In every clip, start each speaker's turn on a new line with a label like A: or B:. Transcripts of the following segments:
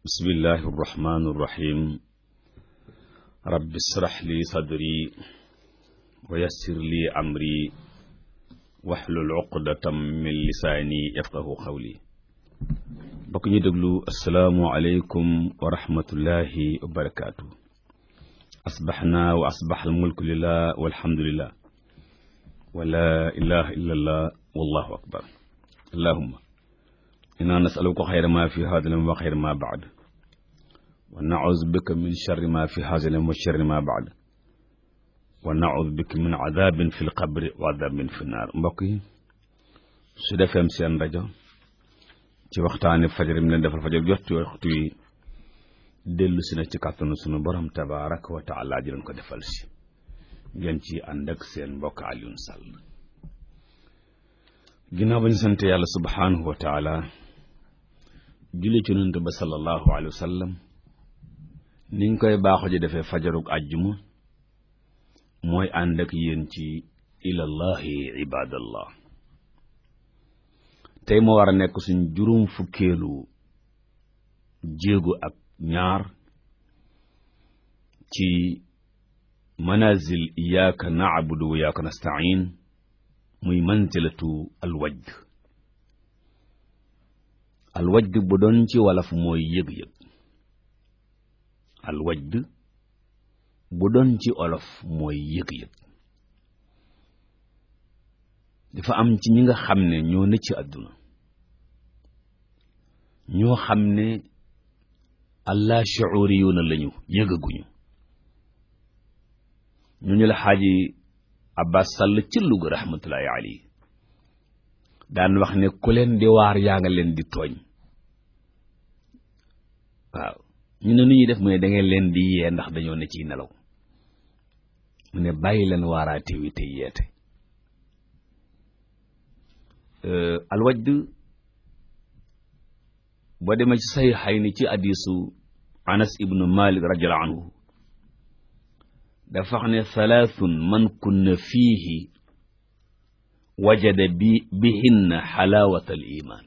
A: bismillahi irrahmani irrahim rabbi israh li sadri wa yassir li amri wahlul uqdatam min lisaani yafqahu qawli. bokk ñu déglu assalaamu aleykum wa rahmatullahi wa barakaatu. asbaxna wa asbax almulku lillah walhamdulillah wa la ilaha illa allah wallahu akbar. allahumma inna nasaluka xayra ma fi hada lam wa xayra ma baad wa naudu bika min charri ma fi hada lam wa charri ma baad wa naudu bika min adabin fi lqabri wa adabin fi naar. mbokk yi Sud FM seen rajo ci waxtaani fajar mi leen defal fajar jot ci waxtu yi dellu si na ci kàttanu sunu borom tabaraka wa taala ji leen ko defal si ngeen ci ànd ak seen mbokk Alioune Sall. ginnaaw ba ñu sant yàlla subhanahu wa taala julli ci yonent ba sallallahu alayhi wa sallam niñ koy baaxoo ji defee fajarug àjjuma mooy ànd ak yéen ci ilallahi ibadallah. tey moo war a nekk suñ juróom fukkeelu jéego ak ñaar ci manazil iyyaka na'budu wa iyyaka nasta'in, muy manzilatu alwajd. alwajd bu doon ci wolof mooy yëg-yëg. alwajd bu doon ci olof mooy yëg-yëg. dafa am ci ñi nga xam ne ñoo ne ci àdduna ñoo xam ne allah shuuriyuuna lañu, yëgaguñu. ñu la xaaji Abbas Sall ci Louga rahmatullahi alayhi daan wax ne ku leen di waar yaa nga leen di tooñ. waaw ñu ne nu ñuy def mu ne da ngeen leen di yee ndax dañoo ne ciy nelaw. mu ne bàyyi leen waaraate wi te yeete. alwajd boo demee ci saxiixayni ci hadiisu Anas ibnu Malik radiyallahu anhu dafa wax ne thalathun man kunna fiihi wajada bihinna xalaawata al iman.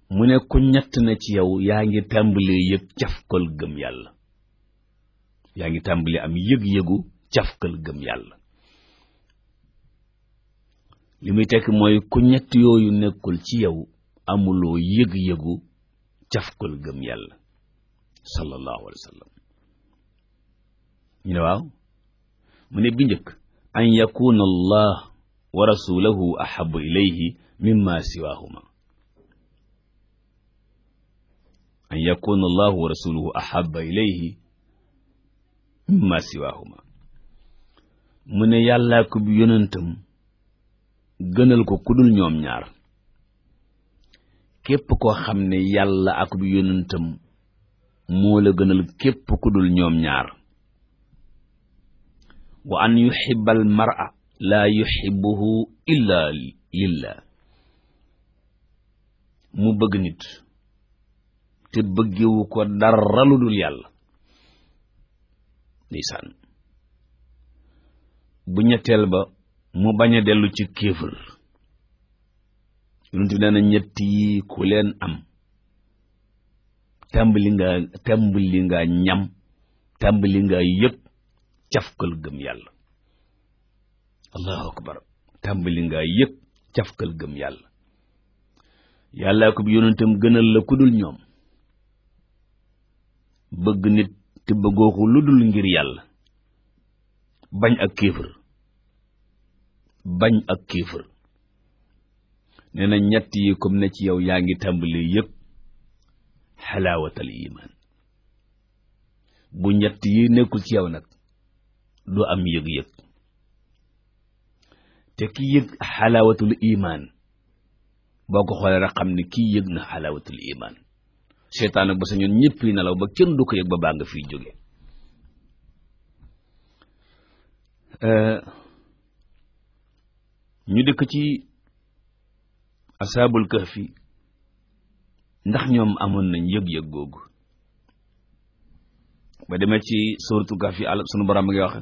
A: mu ne ku ñett na ci yow yaa ngi tàmbalee yëg cafkal gëm yàlla, yaa ngi tàmbalee am yëg-yëgu cafkal gëm yàlla. li muy tekk mooy ku ñett yooyu nekkul ci yow amuloo yëg-yëgu cafkal gëm yàlla sallallahu alayhi wa sallam. ñu ne waaw mu ne bi njëkk an yakuna allah wa rasuluhu ahabu ilayhi mimma siwahuma. an yakuna allah wa rasuluhu ahaba ilayhi mimma siwahuma. mu ne yàllaa ko bi yonentam gënal ko kudul ñoom ñaar. képp koo xam ne yàlla ak bi yonentam moo la gënal képp kudul ñoom ñaar. wa an yuhibba al mar'a laa yuhibbuhu illa lillah. mu bëgg nit te bëggewu ko dara lu dul yàlla. ndeysaan. bu ñetteel ba mu bañ a dellu ci kéefër. yonent bi nee na ñett yi ku leen am tàmbali nga ñam tàmbali nga yëg cafkal gëm yàlla. allahu akbar. tàmbali nga yëg cafkal gëm yàlla. yàllaa ko bi yonentam gënal la ku dul ñoom. bëgg nit te bëggoo ko lu dul ngir yàlla. bañ ak kéefër. bañ ak kéefër. nee na ñett yi comme ne ci yow yaa ngi tàmbali yëg xalaawatal iman. bu ñett yi nekkul ci yow nag du am yëg-yëg. te ki yëg xalaawatul iman boo ko xoolee rek xam ne kii yëg na xalaawatul iman. seytaan nag ba sa ñoon ñëpp yi nelaw ba kenn du ko yëg ba baa nga fiy jóge. ñu dëkk ci asaabul kahfi ndax ñoom amoon nañ yëg-yëg googu. ba demee ci suuratul kahfi sunu borom mi ngi wax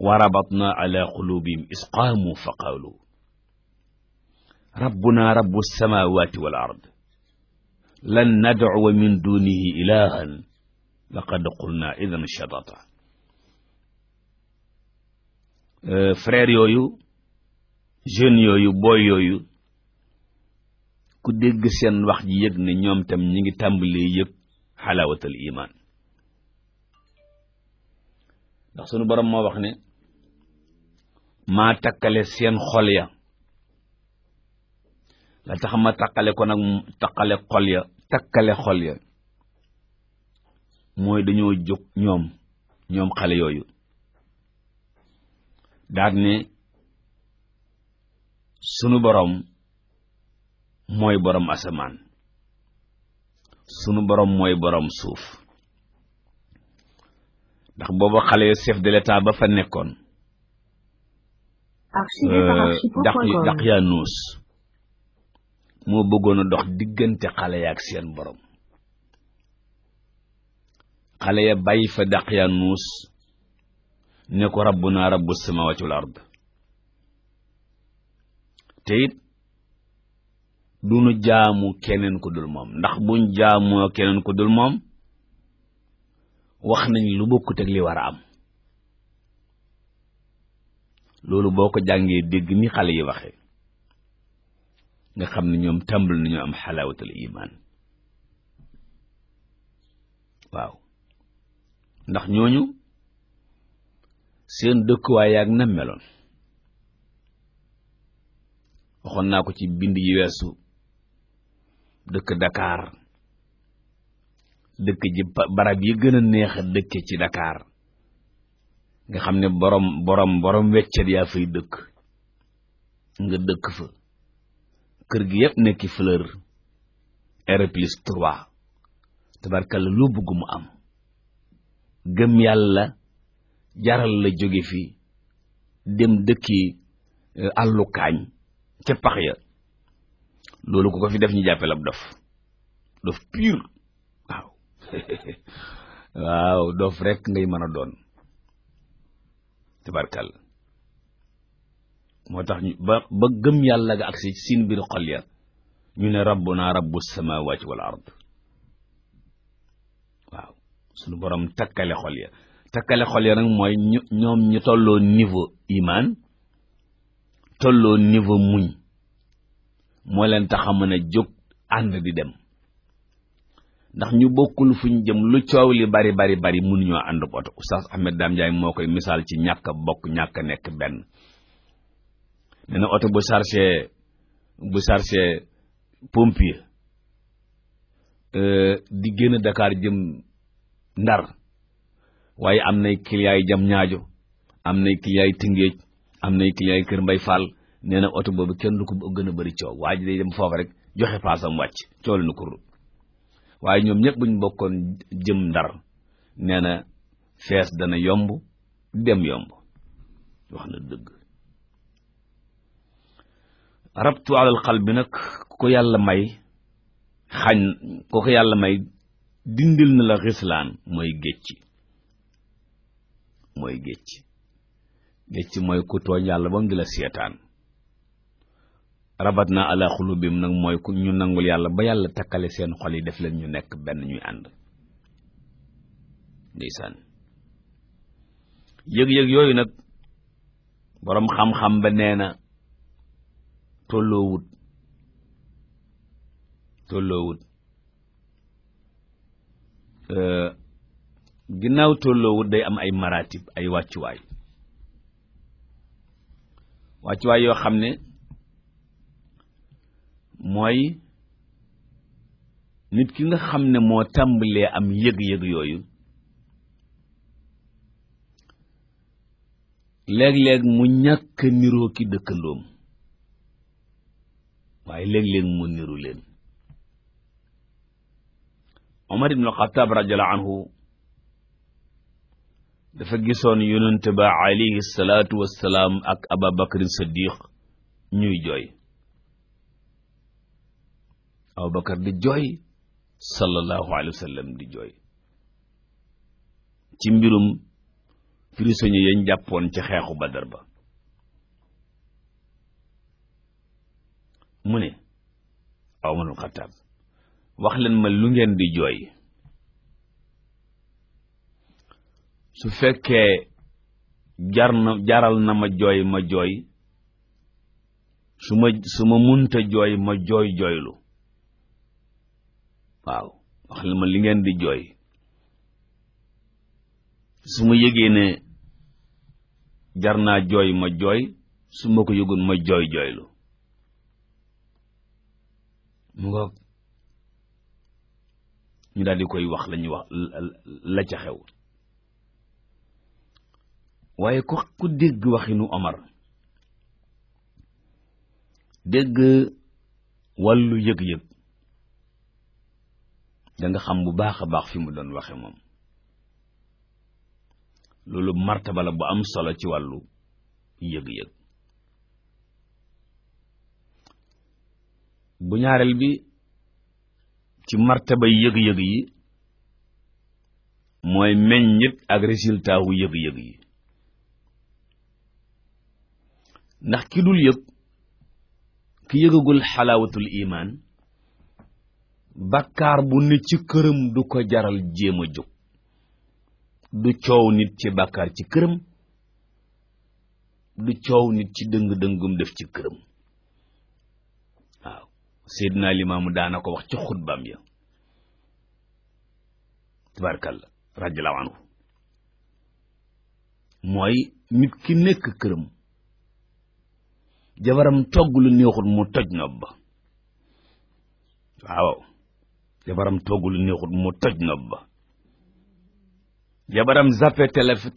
A: wa rabatna ala qulubihim is qaamu fa qaalu rabbuna rabbu samawati wal ard lan nad'uwa min dunihi ilahan laqad qulna idan shatata. frère yooyu, jeunes yooyu, boy yooyu, ku dégg seen wax ji yëg ne ñoom tam ñi ngi tàmbalee yëg xalaawatal iman. ndax sunu borom moo wax ne maa takkale seen xol ya, la tax ma takkale ko nag, takkale xol ya mooy dañoo jóg ñoom xale yooyu daal ne sunu borom mooy borom asamaan, sunu borom mooy borom suuf. ndax booba xale chef de l'état ba fa nekkoon Daqyaanus moo bëggoon a dox diggante xale ya ak seen borom. xale ya bàyyi fa Daqyaanus ne ko rabbuna rabbu samawati wal ard. te it duñu jaamu keneen ku dul moom, ndax buñ jaamoo keneen ku dul moom wax nañ lu bokkut ak li war a am. loolu boo ko jàngee dégg ni xale yi waxee nga xam ne ñoom tàmbal nañu am xalaawatul iman. waaw, ndax ñooñu seen dëkkuwaay yaag na meloon waxoon naa ko ci bind yi weesu. dëkk Dakar, dëkk ji barab yi gën a neex a dëkke ci Dakar nga xam ne borom weccet yaa fay dëkk, nga dëkk fa kër gi yëpp nekki fleur R+3 tabarkalla loo bëgg mu am. gëm yàlla jaral la jóge fi dem dëkki àllu kaañ ca pax ya. loolu ku ko fi def ñu jàppee la dof pire. waaw waaw, dof rek ngay mën a doon tabarkal. moo tax ñu ba gëm yàlla nga agsi seen biir xol ya ñu ne rabbuna rabbu samawati wal ard. waaw, suñu borom takkale xol ya nag mooy ñoom ñu tolloo niveau iman, tolloo niveau muñ, moo leen tax a mën a jóg ànd di dem. ndax ñu bokkul fuñ jëm, lu coow li bari mënuñoo ànd oto. Oustaz Ahmed Dame Ndiaye moo koy misaal ci ñàkk a bokk, ñàkk a nekk benn. nee na oto bu chargé pompier di génn Dakar jëm Ndar, waaye am nay clients yi jam ñaajo, am nay clients yi Tëngéej, am nay clients yi Kër Mbay Fall. nee na oto boobu kenn du ko gën a bëri coow, waa ji day dem foofu rek joxe paasam wàcc, coow la nu ko. waaye ñoom ñëpp buñ bokkoon jëm Ndar, nee na fees dana yomb, dem yomb. wax na dëgg. rabtu alal qalbi nag ku ko yàlla may dindil na la xislaan mooy gécci mooy ku tooñ yàlla ba mu di la seetaan. rabat na ala xulubim nag mooy ku ñu nangul yàlla ba yàlla takkale seen xol yi def leen ñu nekk benn ñuy ànd. ndeysaan, yëg-yëg yooyu nag boroom xam-xam ba nee na tolloowut ginnaaw tolloowut day am ay maratib, ay wàccuwaay yoo xam ne mooy nit ki nga xam ne moo tàmbalee am yëg-yëg yooyu léeg-léeg mu ñàkk niroo ki dëkkandoom, waaye léeg-léeg mu niru leen. Omar ibn al-Khattab radiyallahu anhu dafa gisoon yonent ba alayhi salaatu wassalaam ak Aba Bakrin Siddiq ñuy jooy. Abubakar di jooy, sallallahu alayhi wa sallam di jooy ci mbirum prisonnier yañ jàppoon ci xeexu Badar ba. mu ne Omar ibn Khattab wax leen ma lu ngeen di jooy su fekkee jaral na ma jooy ma jooy su ma munta jooy ma jooylu waaw wax leen ma li ngeen di jooy su ma yëgee ne jar naa jooy ma jooy su ma ko yëgoon ma jooylu mu ngoog ñu daal di koy wax lañuy wax la ca xew waaye ku dégg waxinu Omar dégg wàllu yëg-yëg da nga xam bu baax a baax fi mu doon waxe moom loolu martaba la bu am solo ci wàllu yëg-yëg bu ñaareel bi ci martaba yëg-yëg yi mooy meññit ak résultat wu yëg-yëg yi ndax ki dul yëg ki yëgagul xalaawatul imaan bakkaar bu ne ci këram du ko jaral jéem a jóg du coow nit ci bakkaar ci këram du coow nit ci dëng-dëngum def ci këram waaw Seydina Limaamu daana ko wax ci xutbaam ya tabaarkalla radiyallaahu anhu mooy nit ki nekk këram jabaram togg lu neexut mu toj nopp ba waaw jabaram togg lu neexut mu toj nopp ba jabaram zappé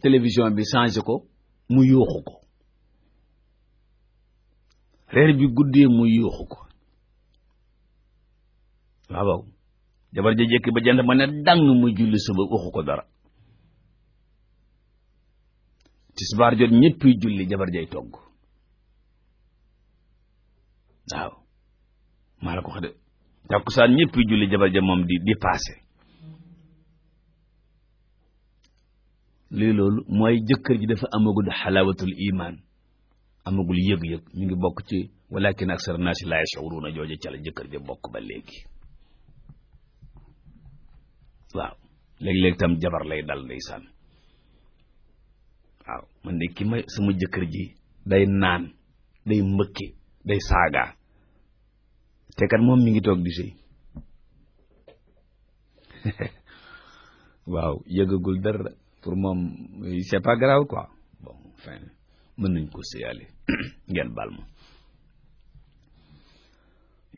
A: télévision bi changé ko mu yuuxu ko reer bi guddee mu yuuxu ko waaw jabar ja jekki ba jant ma ne dang mu julli suba waxu ko dara tisbaar jot ñëpp julli jabar jay togg waaw maa la ko wax de takkusaan ñëpp julli jabar ja moom di passé lii loolu mooy jëkkër ji dafa amagul xalaawatul imaan amagul yëg-yëg ñu ngi bokk ci walakin aksar naasi laa yash'uruuna jooje ca la jëkkër ja bokk ba léegi waaw léeg-léeg tam jabar lay dal ndeysaan waaw man de ki may sama jëkkër ji day naan day mbëkki day saaga te kat moom mi ngi toog di sëy waaw yëgagul dara pour moom c'est pas grave quoi bon enfin mën nañ ko sëyale ngeen baal ma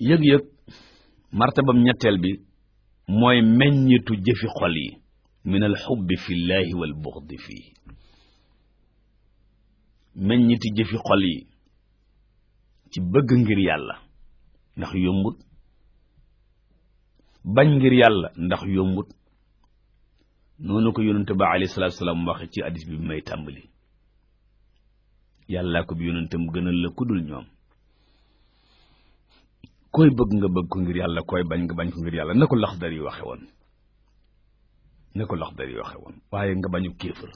A: yëg-yëg martabam ñetteel bi mooy meññitu jëfi xol yi min al xubbi fillahi wal buxdi fii meññiti jëfi xol yi ci bëgg ngir yàlla ndax yombut bañ ngir yàlla ndax yombut noonu ko yonente ba alayhi salaatu salaam waxe ci hadis bi may tàmbali yàllaa ko bi yonentam gënal la ku dul ñoom koy bëgg nga bëgg ko ngir yàlla koy bañ nga bañ ko ngir yàlla na ko Laxdari waxe woon waaye nga bañu kéefër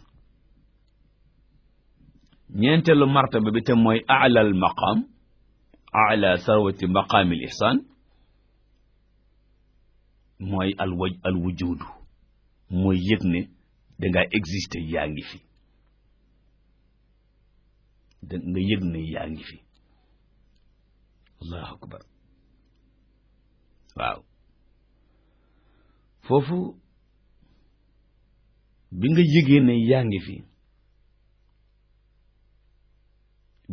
A: ñeenteelu martaba bi te mooy a'lal maqaam a'la sarwati maqaamil ihsaan mooy al wujudu mooy yëg ne dangaa exister yaa ngi fi da nga yëg ne yaa ngi fi allahu akbar waaw foofu bi nga yëgee ne yaa ngi fi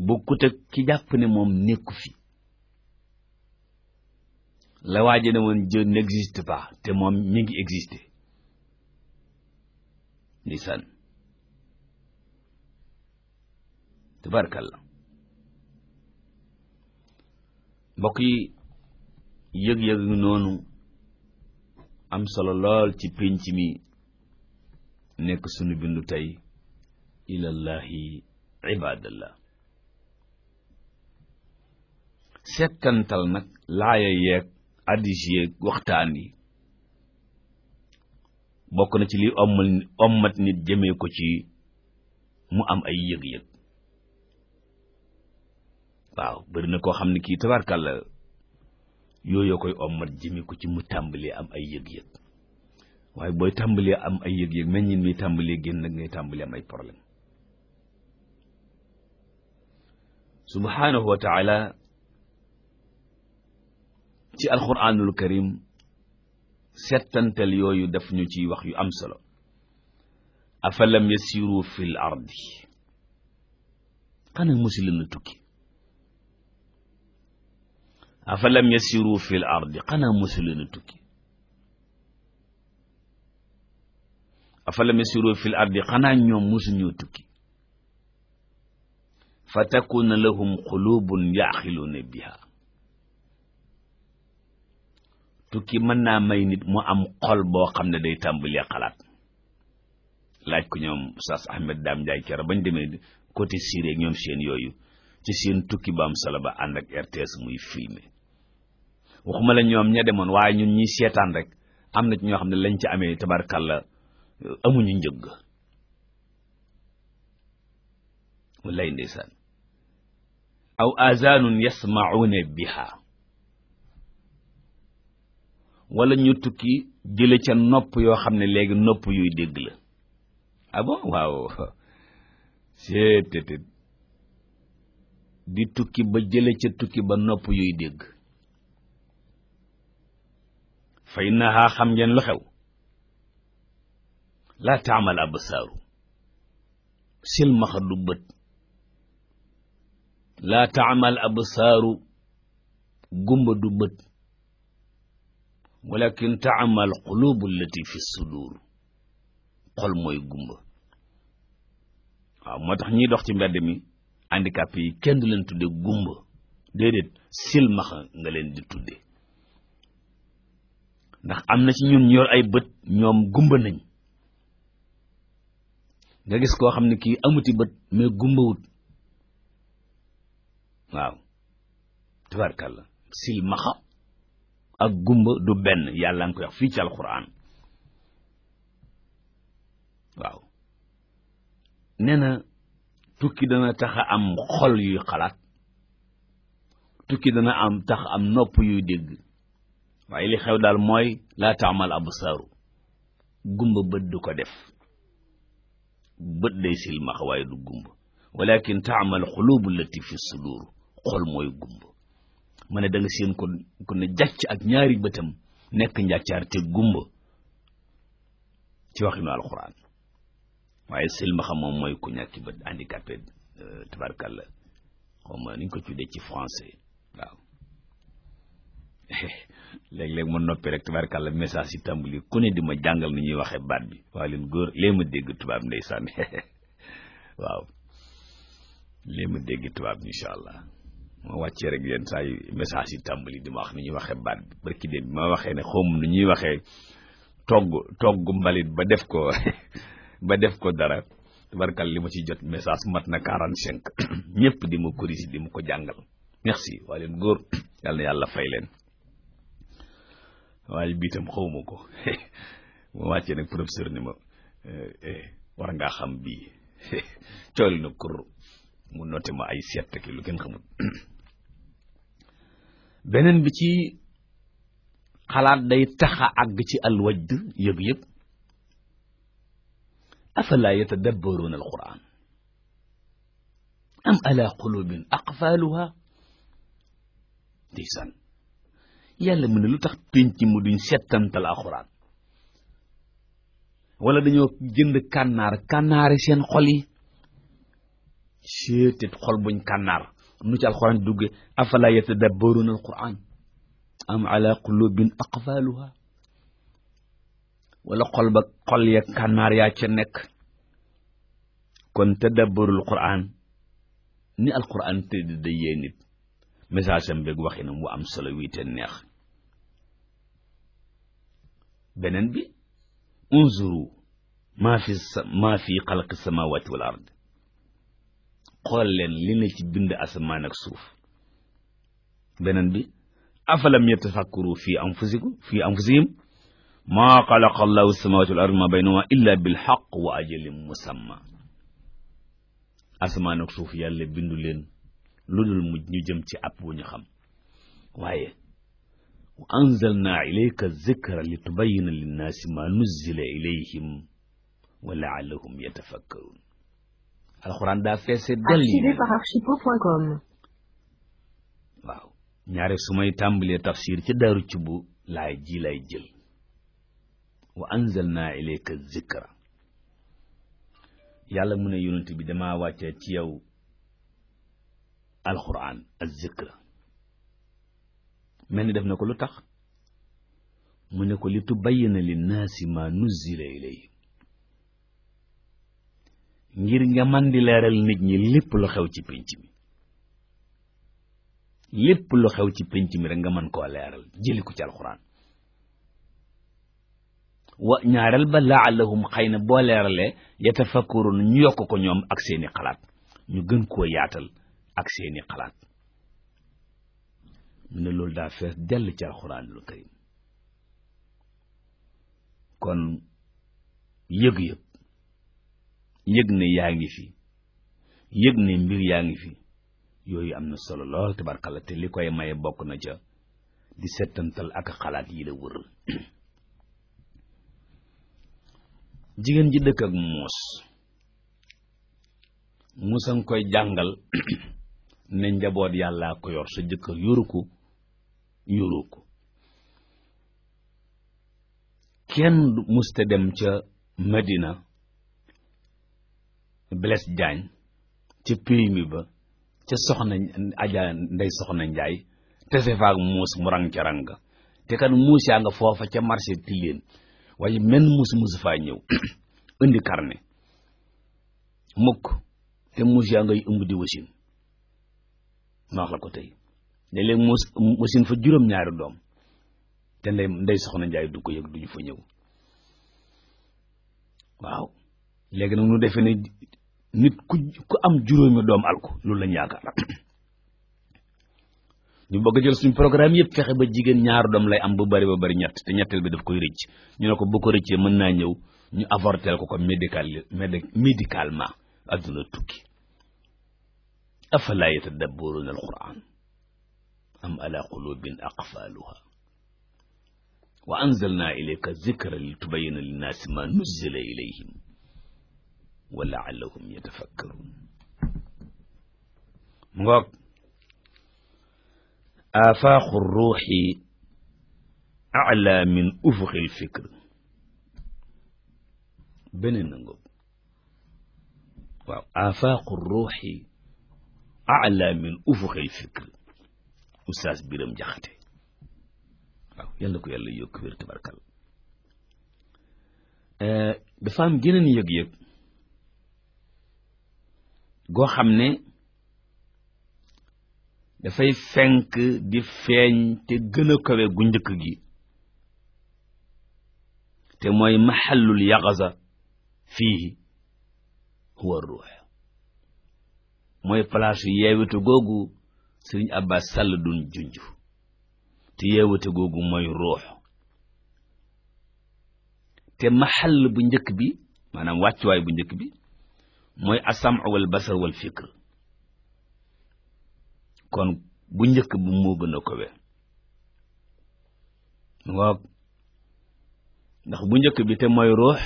A: bokkut ak ki jàpp ne moom nekku fi la waaje ne woon Dieu n'existe pas te moom mi ngi exister ndeysaan tabaarkalla mbokk yi yëg-yëg noonu am solo lool ci pénc mi nekk sunu bindu tey ilallahi ibadallah settantal nag laaya yeeg addis yeeg waxtaan yi bokk na ci li ommat nit jëmee ko ci mu am ay yëg-yëg waaw bari na koo xam ne kii tabarkàlla yooyu koy ommat jëme ko ci mu tàmbalee am ay yëg-yëg waaye booy tàmbalee am ay yëg-yëg meññin mi tàmbalee génn nag ngay tàmbalee am ay problème subhanahu wa taala ci alquranul karim settantal yooyu daf ñu ci wax yu am solo afalam yasiru fil ardi xanaa mosu leen a tukki afalam yasiru fil ardi xanaa mosu leen a tukki afalam yasiru fil ardi xanaa ñoom mosuñoo tukki fa takuna lahum qulubun yaqiluuna biha tukki mën naa may nit mu am xol boo xam ne day tàmbalee xalaat laaj ko ñoom Oustaz Ahmed Dame Ndiaye kera bañ demee côté Syrie ak ñoom seen yooyu ci seen tukki ba am solo ba ànd ak RTS muy filmé waxuma la ñoom ña demoon waaye ñun ñi seetaan rek am na ci ñoo xam ne lañ ci amee tabarkalla amuñu njëgg wallaay ndeysaan aw azanun yasma'una biha wala ñu tukki jële ca nopp yoo xam ne léegi nopp yuy dégg la ah bon waaw seetété di tukki ba jële ca tukki ba nopp yuy dégg fa innaha xam ngeen lu xew laa taamal absaaru silmaxa du bët laa taamal absaaru gumba du bët walakin taamal qulubu allati fi sudur xol mooy gumba waaw moo tax ñiy dox ci mbedd mi handicapé yi kenn du leen tudde gumba déedéet silmaxa nga leen di tudde ndax am na ci ñun ñu yor ay bët ñoom gumba nañ nga gis koo xam ne kii amuti bët mais gumbawut waaw tabarkàlla silmaxa ak gumba du benn yàlla nga koy wax fii ci alquran waaw nee na tukki dana tax a am xol yuy xalaat tukki dana am tax am nopp yuy dégg waaye li xew daal mooy laa taamal absaaru gumba bët du ko def bët day silmax waaye du gumba walakin taamal xulubu lati fi sudur xol mooy gumba ma ne da nga seen ko ne jàcc ak ñaari bëtam nekk njàccaar te gumba ci waxinu alquran waaye silmaxa moom mooy ku ñàkki bët handicapé tabarkalla xaw ma ni ñu ko tuddee ci français waaw léeg-léeg ma noppi rek tabarkalla message yi tàmbali ku ne di ma jàngal ni ñuy waxee baat bi waaw leen góor lee ma dégg tubaab ndeysaan waaw lee ma dégg tubaab incha allah ma wàccee rek yenn saa yu message yi tàmbali di ma wax ni ñuy waxee baat bi barki dem bi ma waxee ne xawma nu ñuy waxee togg mbalit ba def ko dara tabarkal li ma ci jot message mat na 45 ñëpp di ma corriger di ma ko jàngal merci waa leen góor yàlla na yàlla fay leen waaye bii tam xawma ko ma wàccee nag professeur ni ma war ngaa xam bii cooli na kur mu noté ma ay seet ki lu kenn xamul beneen bi ci xalaat day taxa àgg ci alwajd yëg-yëg afala yatadabbaruuna alquran am ala qulubin aqfaluha ndeysaan yàlla mu ne lu tax pénc mu duñ settantal alquran wala dañoo jënd kànnaari seen xol yi seetet xol buñ kànnaar nu ci alquran dugge afala yatadabbaruuna alquran am ala qulubin aqfaluha wala xol ya kànnaar yaa ca nekk kon tadabbarul quran ni alquran tëdd da yee nit message am beeg waxinam wu am solo wii te neex beneen bi unzuru maa fi xalqi samawati wal ard xool leen li na ci bind asamaan ak suuf beneen bi afalam yatafakkaru fi anfusihim maa xalaqa allahu samawati wal ardi ma baynahuma illa bil haqq wa ajalin musamma asamaan ak suuf yàlla bindu leen lu dul mujj ñu jëm ci ab bu ñu xam waaye wa anzalna ilayka zikra li tubayyina linnaasi ma nuzzila ilayhim wa la'allahum yatafakkarun. alxuraan daa feese dell.
B: Archivé par archipo.com.
A: waaw ñaare su may tàmbalee tafsir ci daaru cubb laay ji lay jël. wa anzalna ilayka zikra. yàlla mu ne yonent bi damaa wàccee ci yow alxuraan ak zikra. mel ni def na ko lu tax mu ne ko li tubayyina linnaasi ma nuzzila ilayhim, ngir nga man di leeral nit ñi lépp lu xew ci pénc mi. lépp lu xew ci pénc mi rek nga mën koo leeral jëli ko ci alxuraan. wa ñaareel ba la'allahum xëy na boo leeralee yatafakkarun ñu yokk ko ñoom ak seeni xalaat, ñu gën koo yaatal ak seeni xalaat. mu ne loolu daa fees dell ci alxuraanul karim. kon yëg-yëg yëg ne yaa ngi fi, yëg ne mbir yaa ngi fi, yooyu am na solo lool tabarkalla, te li koy maye bokk na ca di settantal ak xalaat yi la wër. jigéen ji dëkk ak muus, muus a ngi koy jàngal ne njaboot yàllaa ko yor, sa jëkkër yoru ko yoroo ko. kenn musta dem ca Medina Blaise Diagne ca péymi ba ca soxna Aja Ndey Soxna Njaay te faak muus mu rang ca rang ga, te kan muus yaa nga foofa ca marché Tilène, waaye menn muus faa ñëw indi carnet mukk, te muus yaa ngay ëmb di wasin. ma wax la ko tey léeg-léeg muus wasin fa juróom-ñaari doom, te Ndey Soxna Njaay du ko yëg, duñu fa ñëw. waaw léegi nag nu defe ne nit ku am juróomi doom alko loolu lañ yaakaar. ñu bëgg jël suñu programme yëpp fexe ba jigéen ñaari doom lay am bu bari ba bari ñett, te ñetteel bi daf koy rëcc. ñu ne ko bu ko rëccee mën naa ñëw ñu avorter ko médicalement adduna tukki. afala yatadabbaruna alquran am ala qulubin aqfaluha wa anzalna ilayka zikra li tubayyina linnaasi ma nuzzila ilayhim wa la'allahum yatafakkarun. mu ngoog afaaqu ruuxi a'la min ufuqi al-fikr. beneen na ngoog waaw afaaqu ruuxi a'la min ufuqi al-fikr. Oustaz Biram Jaxate waaw yal na ko yàlla yokk wér tabarkal. dafa am geneen yëg-yëg goo xam ne dafay fenk di feeñ te gën a kawe gu njëkk gi, te mooy mahallul yaqaza fiihi huwa ruux. mooy place yu yeewitu googu Sëriñ Abbas Sall dun junj, te yeewate googu mooy ruux. te mahall bu njëkk bi maanaam wàccuwaay bu njëkk bi mooy as-sam' wal basar wal fikr. kon bu njëkk bu moo gën a kowe ngoog, ndax bu njëkk bi te mooy ruux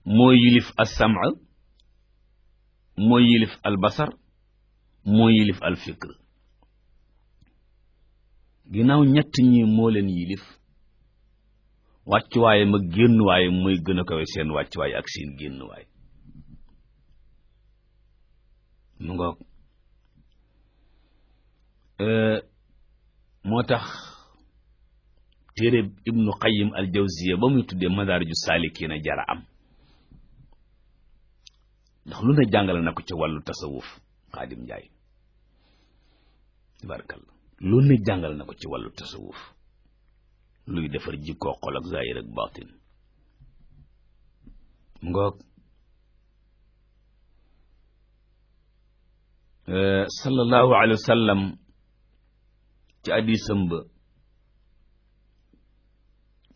A: moo yilif as-sam' moo yilif al basar moo yilif al fikr. ginnaaw ñett ñi moo leen yilif, wàccuwaayam ak génnuwaayam mooy gën a kawe seen wàccuwaay ak seen génnuwaay. mu ngoog moo tax téere Ibnu Qayyim al Jawziya ba muy tuddee Madaariju Saalikiina jara am, ndax lu ne jàngale na ko ci wàllu tasawuf. Xaadim Njaay tabarakallah lu ne jàngale na ko ci wàllu tasawuf, luy defar jikkoo xol ak zaahir ak baatin. ngoog sallallahu alayhi wa sallam ci hadiisam ba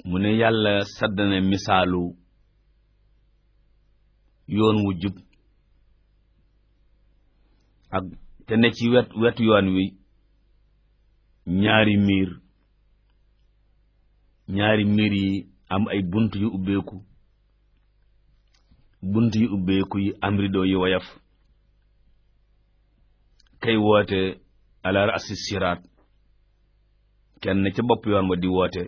A: mu ne yàlla saddana misaalu yoon wu jub ak te ne ci wetu yoon wi ñaari miir yi am ay bunt yu ubbeeku yi am rideau yu woyof kay woote ala ra'si siraat kenn ca bopp yoon wa di woote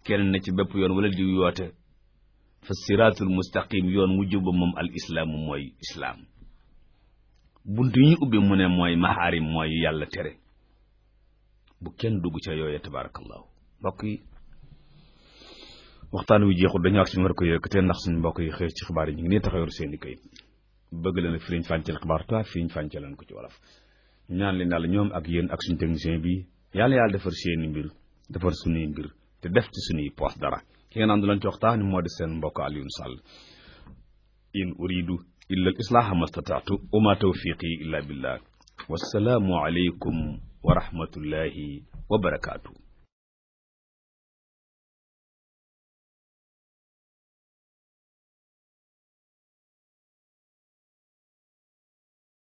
A: kenn na ci bépp yoon wala di woote fa siraatul mustaqim yoon wu jub moom al islaamu mooy islaam bunt yi ñu ubbi mu ne mooy maxaarim mooy yàlla tere bu kenn dugg ca yooye tabarakallahu mbokk yi waxtaan wi jeexul dañu ak suñu war ko yëkkatee ndax suñu mbokk yi xëy ci xibaar yi ñu ngi nii taxawal seeni kayit bëgg leen firiñ fànceel xibaar toi firiñ fànceel leen ko ci wolof ñu ñaan leen yàlla ñoom ak yéen ak suñu technicien bi yàlla defar seeni mbir defar suñuy mbir te def ci suñuy poos dara ki ngeen àndu lañ ci waxtaan moo di seen mbokk Alioune Sall in uridu illa al islaaha mastataatu wa ma tawfiqi illa billah wassalaamu aleykum wa rahmatullahi wa barakaatu